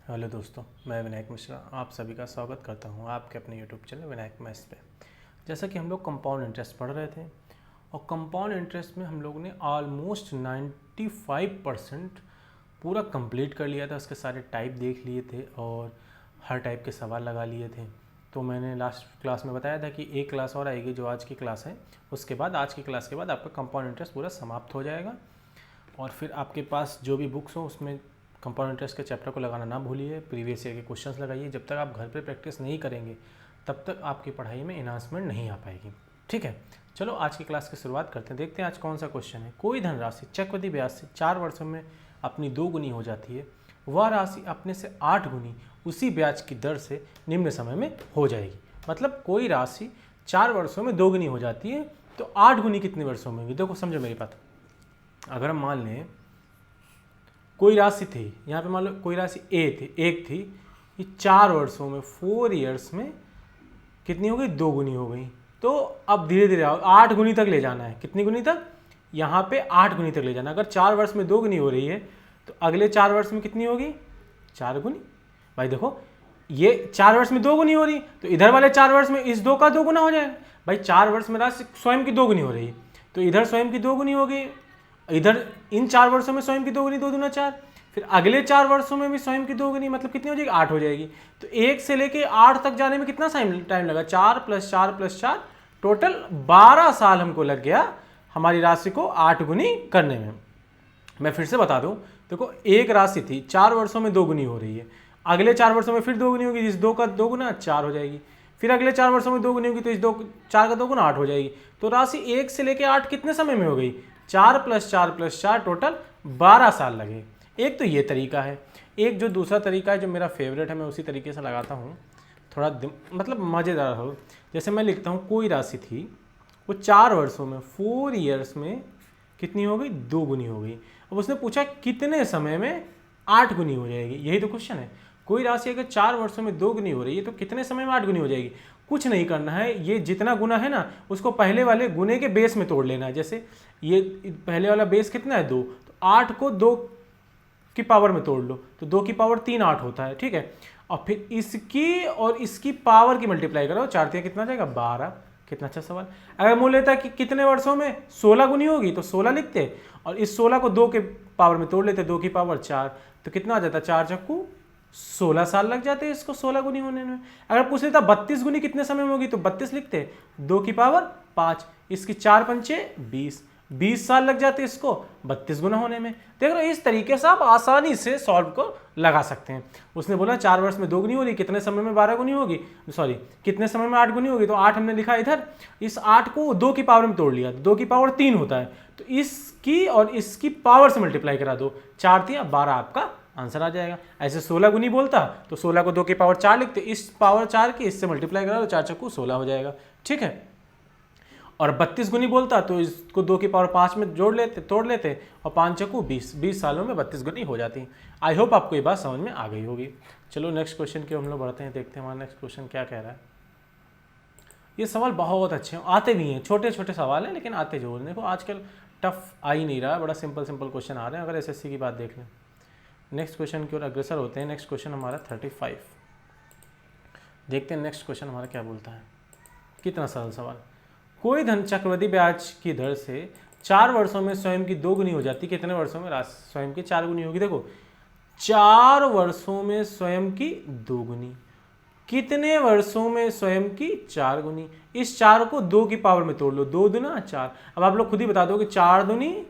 Hello दोस्तों, मैं विनायक मिश्रा आप सभी का स्वागत करता हूं आपके अपने यूट्यूब चैनल विनायक मैथ्स पे। जैसा कि हम लोग कंपाउंड इंटरेस्ट पढ़ रहे थे और कंपाउंड इंटरेस्ट में हम लोगों ने ऑलमोस्ट 95% पूरा कंप्लीट कर लिया था। उसके सारे टाइप देख लिए थे और हर टाइप के सवाल लगा लिए थे। तो मैंने लास्ट क्लास में बताया था कि एक क्लास और आएगी जो आज की क्लास है, उसके बाद आज की क्लास के बाद आपका कंपाउंड इंटरेस्ट पूरा समाप्त हो जाएगा। और फिर आपके पास जो भी बुक्स हो उसमें कंपाउंड इंटरेस्ट के चैप्टर को लगाना ना भूलिए, प्रीवियस ईयर के क्वेश्चंस लगाइए। जब तक आप घर पे प्रैक्टिस नहीं करेंगे तब तक आपकी पढ़ाई में एनहांसमेंट नहीं आ पाएगी। ठीक है, चलो आज की क्लास की शुरुआत करते हैं। देखते हैं आज कौन सा क्वेश्चन है। कोई धनराशि चक्रवृद्धि ब्याज से 4 वर्षों में अपनी 2 गुनी हो जाती है, वह राशि अपने से 8 गुनी उसी ब्याज की दर से निम्न समय में हो जाएगी। मतलब कोई राशि 4 वर्षों में 2 गुनी हो जाती है तो 8 गुनी कितने वर्षों में होगी। देखो समझो मेरी बात। अगर हम मान लें कोई राशि थी, यहाँ पे मान लो कोई राशि एक थी, ये 4 वर्षों में 4 ईयर्स में कितनी हो गई, 2 गुनी हो गई। तो अब धीरे धीरे 8 गुनी तक ले जाना है। कितनी गुनी तक, यहाँ पे 8 गुनी तक ले जाना। अगर 4 वर्ष में 2 गुनी हो रही है तो अगले 4 वर्ष में कितनी होगी, 4 गुनी। भाई देखो ये 4 वर्ष में 2 गुनी हो रही तो इधर वाले 4 वर्ष में इस 2 का 2 गुना हो जाएगा। भाई 4 वर्ष में राशि स्वयं की 2 गुनी हो रही है तो इधर स्वयं की 2 गुनी होगी, इधर इन 4 वर्षों में स्वयं की 2 गुनी, 2 दूना 4, फिर अगले 4 वर्षों में भी स्वयं की 2 गुनी, मतलब कितनी हो जाएगी, 8 हो जाएगी। तो 1 से लेके 8 तक जाने में कितना टाइम लगा, 4 + 4 + 4 टोटल 12 साल हमको लग गया हमारी राशि को 8 गुनी करने में। मैं फिर से बता दूं, देखो एक राशि थी 4 वर्षों में 2 गुनी हो रही है, अगले 4 वर्षों में फिर 2 गुनी होगी, इस 2 का 2 गुना 4 हो जाएगी, फिर अगले 4 वर्षों में 2 गुनी होगी तो इस 4 का 2 गुना 8 हो जाएगी। तो राशि 1 से लेके 8 कितने समय में हो गई, 4 + 4 + 4 टोटल 12 साल लगे। एक तो ये तरीका है। एक जो दूसरा तरीका है जो मेरा फेवरेट है, मैं उसी तरीके से लगाता हूँ, थोड़ा मतलब मज़ेदार हो। जैसे मैं लिखता हूँ कोई राशि थी वो 4 वर्षों में 4 ईयर्स में कितनी हो गई, 2 गुनी हो गई। अब उसने पूछा कितने समय में 8 गुनी हो जाएगी, यही तो क्वेश्चन है। कोई राशि अगर 4 वर्षों में 2 गुनी हो रही है तो कितने समय में 8 गुनी हो जाएगी। कुछ नहीं करना है, ये जितना गुना है ना उसको पहले वाले गुने के बेस में तोड़ लेना है। जैसे ये पहले वाला बेस कितना है, 2, तो 8 को 2 की पावर में तोड़ लो तो 2 की पावर 3 8 होता है। ठीक है, और फिर इसकी और इसकी पावर की मल्टीप्लाई करो, 4 3 कितना जाएगा, 12। कितना अच्छा सवाल। अगर मूल लेता कि कितने वर्षों में 16 गुनी होगी तो 16 लिखते और इस 16 को 2 के पावर में तोड़ लेते, 2 की पावर 4, तो कितना आ जाता, 4 चक्कू 16 साल लग जाते हैं इसको 16 गुनी होने में। अगर पूछ लेता 32 गुनी कितने समय में होगी तो 32 लिखते, 2 की पावर 5, इसकी 4 पंचे 20 साल लग जाते इसको 32 गुना होने में। देख रहे हो, इस तरीके से आप आसानी से सॉल्व को लगा सकते हैं। उसने बोला 4 वर्ष में 2 गुनी हो रही, कितने समय में 12 गुनी होगी, सॉरी कितने समय में 8 गुनी होगी, तो 8 हमने लिखा इधर, इस 8 को 2 की पावर में तोड़ लिया, 2 की पावर 3 होता है, तो इसकी और इसकी पावर से मल्टीप्लाई करा दो, 4 3 12 आपका आंसर आ जाएगा। ऐसे 16 गुनी बोलता तो 16 को 2 की पावर 4 लिखते, इस पावर 4 की इससे मल्टीप्लाई करा दो, 4 चक्कू 16 हो जाएगा। ठीक है, और 32 गुनी बोलता तो इसको 2 की पावर 5 में तोड़ लेते और 5 चक्कू 20 सालों में 32 गुनी हो जाती। आई होप आपको ये बात समझ में आ गई होगी। चलो नेक्स्ट क्वेश्चन की हम लोग बढ़ते हैं, देखते हैं हमारा नेक्स्ट क्वेश्चन क्या कह रहा है। ये सवाल बहुत अच्छे हैं, आते भी हैं, छोटे छोटे सवाल हैं लेकिन आते जरूर। देखो आजकल टफ आ ही नहीं रहा, बड़ा सिंपल क्वेश्चन आ रहे हैं। अगर एसएससी की बात देख लें, नेक्स्ट क्वेश्चन की ओर अग्रसर होते हैं। नेक्स्ट क्वेश्चन हमारा 35, देखते हैं नेक्स्ट क्वेश्चन हमारा क्या बोलता है। कितना सरल सवाल। कोई धन चक्रवृद्धि ब्याज की दर से 4 वर्षों में स्वयं की 2 गुनी हो जाती, कितने वर्षों में राशि स्वयं की 4 गुनी होगी। देखो 4 वर्षों में स्वयं की 2 गुनी, कितने वर्षों में स्वयं की 4 गुनी, इस 4 को 2 की पावर में तोड़ लो, 2 दूना 4। अब आप लोग खुद ही बता दो कि 4 दूनी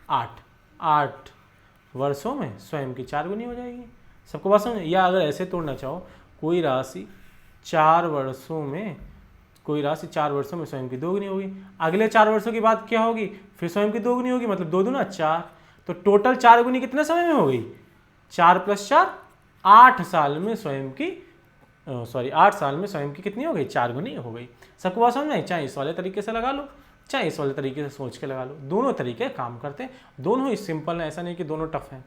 8, 8 वर्षों में स्वयं की 4 गुनी हो जाएगी। सबको बात समझ। या अगर ऐसे तोड़ना चाहो, कोई राशि 4 वर्षों में स्वयं की 2 गुनी होगी, अगले 4 वर्षों की बात क्या होगी, फिर स्वयं की 2 गुनी होगी, मतलब 2 दूना 4, तो टोटल 4 गुनी कितने समय में हो गई, 4 + 4 8 साल में स्वयं की 8 साल में स्वयं की कितनी हो गई, 4 गुनी हो गई। सबको बात समझ में आई। चाहे इस वाले तरीके से लगा लो, चाहे इस वाले तरीके से सोच के लगा लो, दोनों तरीके काम करते हैं, दोनों ही सिंपल हैं, ऐसा नहीं कि दोनों टफ हैं।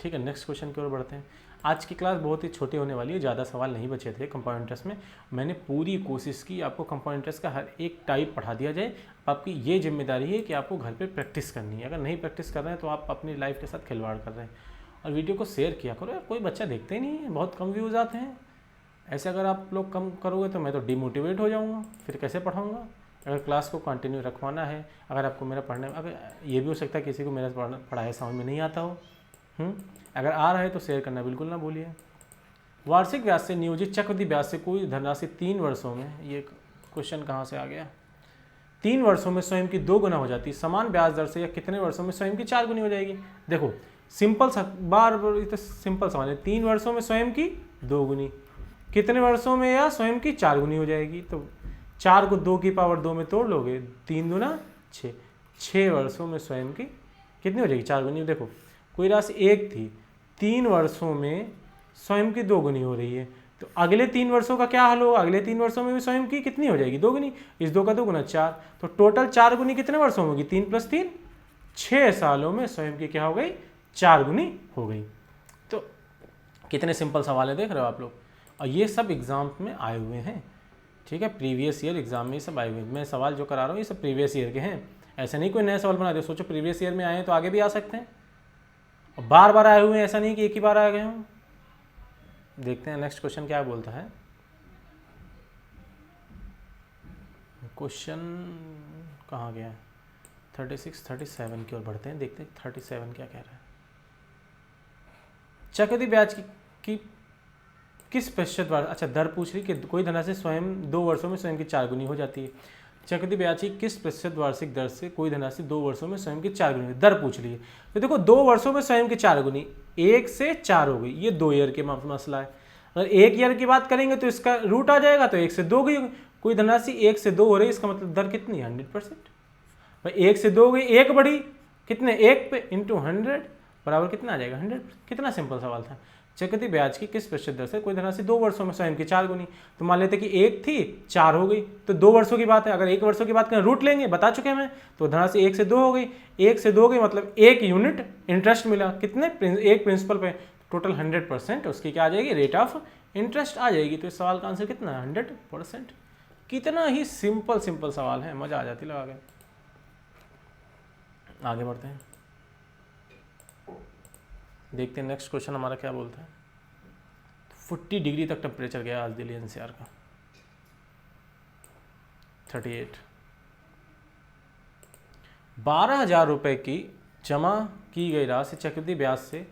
ठीक है, नेक्स्ट क्वेश्चन की ओर बढ़ते हैं। आज की क्लास बहुत ही छोटी होने वाली है, ज़्यादा सवाल नहीं बचे थे कंपाउंड इंटरेस्ट में। मैंने पूरी कोशिश की आपको कंपाउंड इंटरेस्ट का हर एक टाइप पढ़ा दिया जाए। आपकी ये जिम्मेदारी है कि आपको घर पे प्रैक्टिस करनी है। अगर नहीं प्रैक्टिस कर रहे हैं तो आप अपनी लाइफ के साथ खिलवाड़ कर रहे हैं। और वीडियो को शेयर किया करो यार, कोई बच्चा देखते ही नहीं है, बहुत कम व्यूज़ आते हैं। ऐसे अगर आप लोग कम करोगे तो मैं तो डिमोटिवेट हो जाऊँगा, फिर कैसे पढ़ाऊँगा। अगर क्लास को कंटिन्यू रखवाना है, अगर आपको मेरा पढ़ने, अगर ये भी हो सकता है किसी को मेरा पढ़ाई समझ में नहीं आता हो, अगर आ रहा है तो शेयर करना बिल्कुल ना भूलिए। वार्षिक ब्याज से नियोजित चक्रवृद्धि ब्याज से कोई धनराशि 3 वर्षों में, ये क्वेश्चन कहाँ से आ गया, 3 वर्षों में स्वयं की 2 गुना हो जाती है, समान ब्याज दर से या कितने वर्षों में स्वयं की 4 गुनी हो जाएगी। देखो सिंपल सा, बार तो सिंपल सवाल है, 3 वर्षों में स्वयं की 2 गुनी, कितने वर्षों में या स्वयं की 4 गुनी हो जाएगी। तो 4 को 2 की पावर 2 में तोड़ लोगे, 3 दूना 6, 6 वर्षों में स्वयं की कितनी हो जाएगी, 4 गुनी। देखो कोई राशि 1 थी, 3 वर्षों में स्वयं की 2 गुनी हो रही है, तो अगले 3 वर्षों का क्या हाल होगा, अगले 3 वर्षों में भी स्वयं की कितनी हो जाएगी, 2 गुनी। इस 2 का 2 गुना 4, तो टोटल 4 गुनी कितने वर्षों में होगी, 3 + 3, 6 सालों में स्वयं की क्या हो गई, 4 गुनी हो गई। तो कितने सिंपल सवाल है, देख रहे हो आप लोग। और ये सब एग्जाम में आए हुए हैं, ठीक है, प्रीवियस ईयर एग्जाम में ये सब आए हुए हैं। मैं सवाल जो करा रहा हूँ ये सब प्रीवियस ईयर के हैं, ऐसा नहीं कोई नया सवाल बना दे। सोचो प्रीवियस ईयर में आए हैं तो आगे भी आ सकते हैं, और बार बार आए हुए हैं, ऐसा नहीं कि एक ही बार आ गए हों। देखते हैं नेक्स्ट क्वेश्चन क्या बोलता है। क्वेश्चन कहाँ गया है, 36, 37 की ओर बढ़ते हैं, देखते हैं 37 क्या कह रहा है। चक्रवृद्धि ब्याज की किस प्रतिशत वार्षिक, अच्छा दर पूछ रही कि कोई धनराशि स्वयं 2 वर्षों में स्वयं की 4 गुनी हो जाती है। चक्रवृद्धि ब्याज की किस प्रतिशत वार्षिक दर से कोई धनराशि 2 वर्षों में स्वयं की 4 गुनी, दर पूछ रही है। तो देखो 2 वर्षों में स्वयं की 4 गुनी, 1 से 4 हो गई, ये 2 ईयर के मसला है। अगर 1 ईयर की बात करेंगे तो इसका रूट आ जाएगा, तो 1 से 2 गई, कोई धनराशि 1 से 2 हो रही है, इसका मतलब दर कितनी है, 100%। भाई 1 से 2 गई, 1 बढ़ी, कितने, 1 पे इंटू 100 बराबर कितना आ जाएगा, 100। कितना सिंपल सवाल था। चक्रवृद्धि ब्याज की किस प्रतिशत दर से कोई धनराशि 2 वर्षों में स्वयं की 4 गुनी, तो मान लेते कि 1 थी 4 हो गई, तो 2 वर्षों की बात है। अगर 1 वर्षों की बात करें, रूट लेंगे, बता चुके हैं मैं, तो धनराशि 1 से 2 हो गई, 1 से 2 गई मतलब 1 यूनिट इंटरेस्ट मिला, कितने, 1 प्रिंसिपल पे, टोटल 100%, उसकी क्या आ जाएगी, रेट ऑफ इंटरेस्ट आ जाएगी। तो इस सवाल का आंसर कितना है, 100%। कितना ही सिंपल सिंपल सवाल है, मजा आ जाती लगा के। आगे बढ़ते हैं, देखते हैं नेक्स्ट क्वेश्चन हमारा क्या बोलता है। 40 डिग्री तक टेम्परेचर गया आज दिल्ली एनसीआर का, 38। 12,000 रुपये की जमा की गई राशि चक्रवृद्धि ब्याज से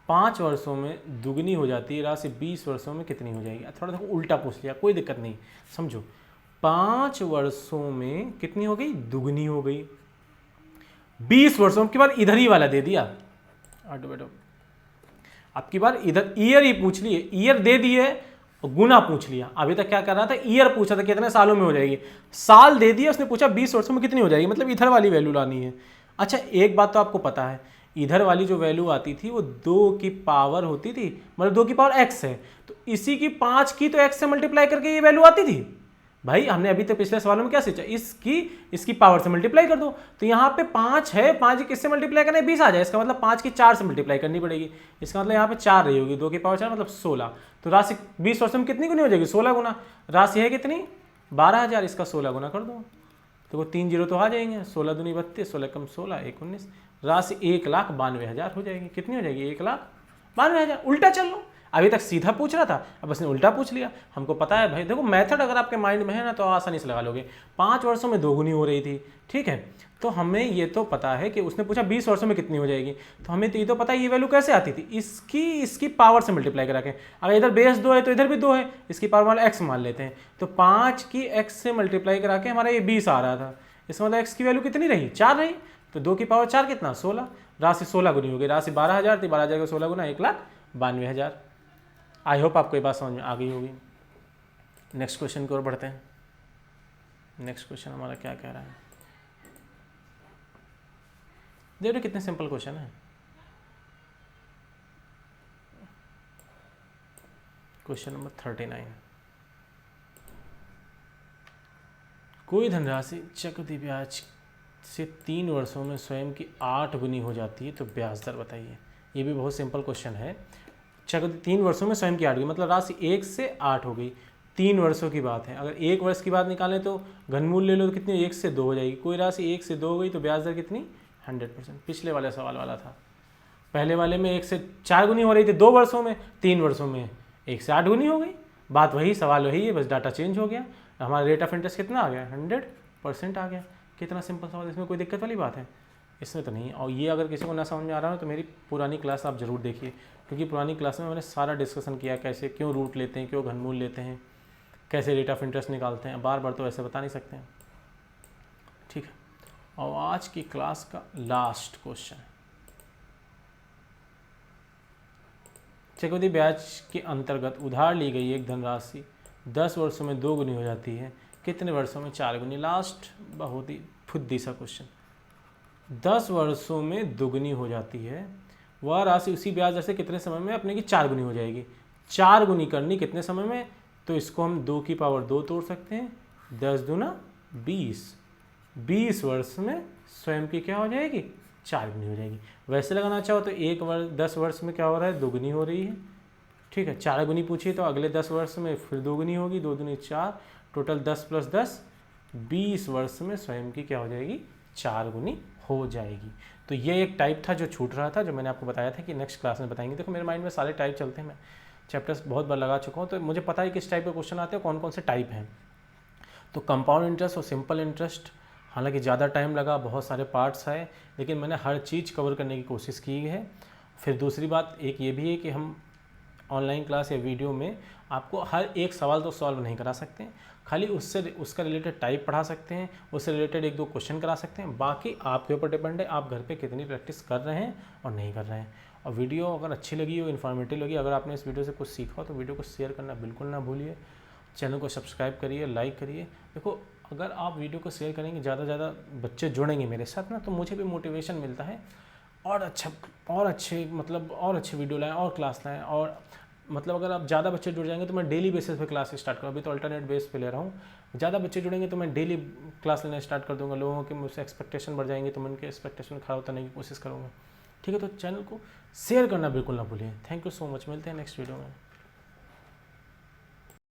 5 वर्षों में दुगनी हो जाती है, राशि 20 वर्षों में कितनी हो जाएगी। थोड़ा सा उल्टा पूछ लिया, कोई दिक्कत नहीं, समझो। 5 वर्षों में कितनी हो गई, दुगनी हो गई। 20 वर्षों के बाद इधर ही वाला दे दिया, आटो बेटो आपकी बार इधर ईयर ही पूछ लिए, ईयर दे दिए और गुना पूछ लिया। अभी तक क्या कर रहा था, ईयर पूछा था कितने सालों में हो जाएगी, साल दे दिया, उसने पूछा 20 वर्षों में कितनी हो जाएगी, मतलब इधर वाली वैल्यू लानी है। अच्छा एक बात तो आपको पता है, इधर वाली जो वैल्यू आती थी वो 2 की पावर होती थी, मतलब 2 की पावर x है, तो इसी की 5 की तो x से मल्टीप्लाई करके ये वैल्यू आती थी। भाई हमने अभी तक पिछले सवालों में क्या सोचा, इसकी पावर से मल्टीप्लाई कर दो, तो यहाँ पे 5 है, 5 किससे मल्टीप्लाई करना है, 20 आ जाए, इसका मतलब 5 की 4 से मल्टीप्लाई करनी पड़ेगी, इसका मतलब यहाँ पे 4 रही होगी, 2 की पावर 4 मतलब 16। तो राशि 20 वर्षों में कितनी गुनी हो जाएगी, 16 गुना। राशि है कितनी, 12,000, इसका 16 गुना कर दो, तो वो 3 जीरो तो आ जाएंगे, 16 दूनी 32, 16 कम 16 1 19, राशि 1,92,000 हो जाएगी। कितनी हो जाएगी, 1,92,000। उल्टा चल लो, अभी तक सीधा पूछ रहा था, अब उसने उल्टा पूछ लिया। हमको पता है भाई, देखो मेथड अगर आपके माइंड में है ना तो आसानी से लगा लोगे। 5 वर्षों में 2 गुनी हो रही थी, ठीक है, तो हमें ये तो पता है कि उसने पूछा 20 वर्षों में कितनी हो जाएगी, तो हमें तो ये तो पता है ये वैल्यू कैसे आती थी, इसकी पावर से मल्टीप्लाई करा के। अगर इधर बेस 2 है तो इधर भी 2 है, इसकी पावर वाला x मान लेते हैं, तो 5 की x से मल्टीप्लाई करा के हमारा ये 20 आ रहा था, इसका मतलब x की वैल्यू कितनी रही, 4 रही, तो 2 की पावर 4 कितना, 16, राशि 16 गुनी हो गई। राशि 12,000 थी, 12,000 का 16 गुना 1,92,000। आई होप आपको ये बात समझ में आ गई होगी। नेक्स्ट क्वेश्चन की ओर बढ़ते हैं। नेक्स्ट क्वेश्चन हमारा क्या कह रहा है, देखो कितने सिंपल क्वेश्चन है। क्वेश्चन नंबर 39, कोई धनराशि चक्रवृद्धि ब्याज से 3 वर्षों में स्वयं की 8 गुनी हो जाती है, तो ब्याज दर बताइए। ये भी बहुत सिंपल क्वेश्चन है। चक्रवृद्धि 3 वर्षों में स्वयं की 8 गुनी, मतलब राशि 1 से 8 हो गई, 3 वर्षों की बात है। अगर 1 वर्ष की बात निकालें तो घनमूल ले लो, तो कितनी, 1 से 2 हो जाएगी। कोई राशि 1 से 2 हो गई तो ब्याज दर कितनी, 100%। पिछले वाले सवाल वाला था। पहले वाले में 1 से 4 गुनी हो रही थी 2 वर्षों में, 3 वर्षों में 1 से 8 गुनी हो गई। बात वही, सवाल वही है, बस डाटा चेंज हो गया। हमारा रेट ऑफ इंटरेस्ट कितना आ गया? 100% आ गया। कितना सिंपल सवाल, इसमें कोई दिक्कत वाली बात है? इसमें तो नहीं। और ये अगर किसी को ना समझ में आ रहा हो तो मेरी पुरानी क्लास आप ज़रूर देखिए, क्योंकि पुरानी क्लास में मैंने सारा डिस्कशन किया, कैसे क्यों रूट लेते हैं, क्यों घनमूल लेते हैं, कैसे रेट ऑफ इंटरेस्ट निकालते हैं। बार बार तो ऐसे बता नहीं सकते हैं, ठीक है। और आज की क्लास का लास्ट क्वेश्चन, चक्रवृद्धि ब्याज के अंतर्गत उधार ली गई एक धनराशि 10 वर्षों में 2 गुनी हो जाती है, कितने वर्षों में 4 गुनी? लास्ट बहुत ही फुद्दी सा क्वेश्चन। 10 वर्षों में दुगनी हो जाती है, वह राशि उसी ब्याज दर से कितने समय में अपने की 4 गुनी हो जाएगी? 4 गुनी करनी कितने समय में? तो इसको हम 2 की पावर 2 तोड़ सकते हैं, 10 दूना 20, 20 वर्ष में स्वयं की क्या हो जाएगी? 4 गुनी हो जाएगी। वैसे लगाना चाहो तो 10 वर्ष में क्या हो रहा है? 2 गुनी हो रही है, ठीक है। 4 गुनी पूछिए तो अगले 10 वर्ष में फिर 2 गुनी होगी, 2 दूनी 4, टोटल 10 + 10, 20 वर्ष में स्वयं की क्या हो जाएगी? 4 गुनी हो जाएगी। तो ये एक टाइप था जो छूट रहा था, जो मैंने आपको बताया था कि नेक्स्ट क्लास में बताएंगे। देखो मेरे माइंड में सारे टाइप चलते हैं, मैं चैप्टर्स बहुत बार लगा चुका हूँ, तो मुझे पता है किस टाइप के क्वेश्चन आते हैं, कौन कौन से टाइप हैं। तो कंपाउंड इंटरेस्ट और सिंपल इंटरेस्ट, हालांकि ज़्यादा टाइम लगा, बहुत सारे पार्ट्स आए, लेकिन मैंने हर चीज़ कवर करने की कोशिश की है। फिर दूसरी बात एक ये भी है कि हम ऑनलाइन क्लास या वीडियो में आपको हर एक सवाल तो सॉल्व नहीं करा सकते, खाली उसका रिलेटेड टाइप पढ़ा सकते हैं, उससे रिलेटेड 1-2 क्वेश्चन करा सकते हैं। बाकी आपके ऊपर डिपेंड है, आप घर पे कितनी प्रैक्टिस कर रहे हैं और नहीं कर रहे हैं। और वीडियो अगर अच्छी लगी हो, इन्फॉर्मेटिव लगी, अगर आपने इस वीडियो से कुछ सीखा हो तो वीडियो को शेयर करना बिल्कुल ना भूलिए। चैनल को सब्सक्राइब करिए, लाइक करिए। देखो अगर आप वीडियो को शेयर करेंगे, ज़्यादा से ज़्यादा बच्चे जुड़ेंगे मेरे साथ ना, तो मुझे भी मोटिवेशन मिलता है और अच्छे वीडियो लाएँ और क्लास लाएँ। और मतलब अगर आप ज़्यादा बच्चे जुड़ जाएंगे तो मैं डेली बेसिस पे क्लास स्टार्ट करूँ। अभी तो अल्टरनेट बेस पे ले रहा हूँ, ज़्यादा बच्चे जुड़ेंगे तो मैं डेली क्लास लेना स्टार्ट कर दूँगा। लोगों के मुझसे एक्सपेक्टेशन बढ़ जाएंगे तो मैं उनके एक्सपेक्टेशन खड़ा उतरने की कोशिश करूँगा, ठीक है। तो चैनल को शेयर करना बिल्कुल ना भूलिए। थैंक यू सो मच, मिलते हैं नेक्स्ट वीडियो में।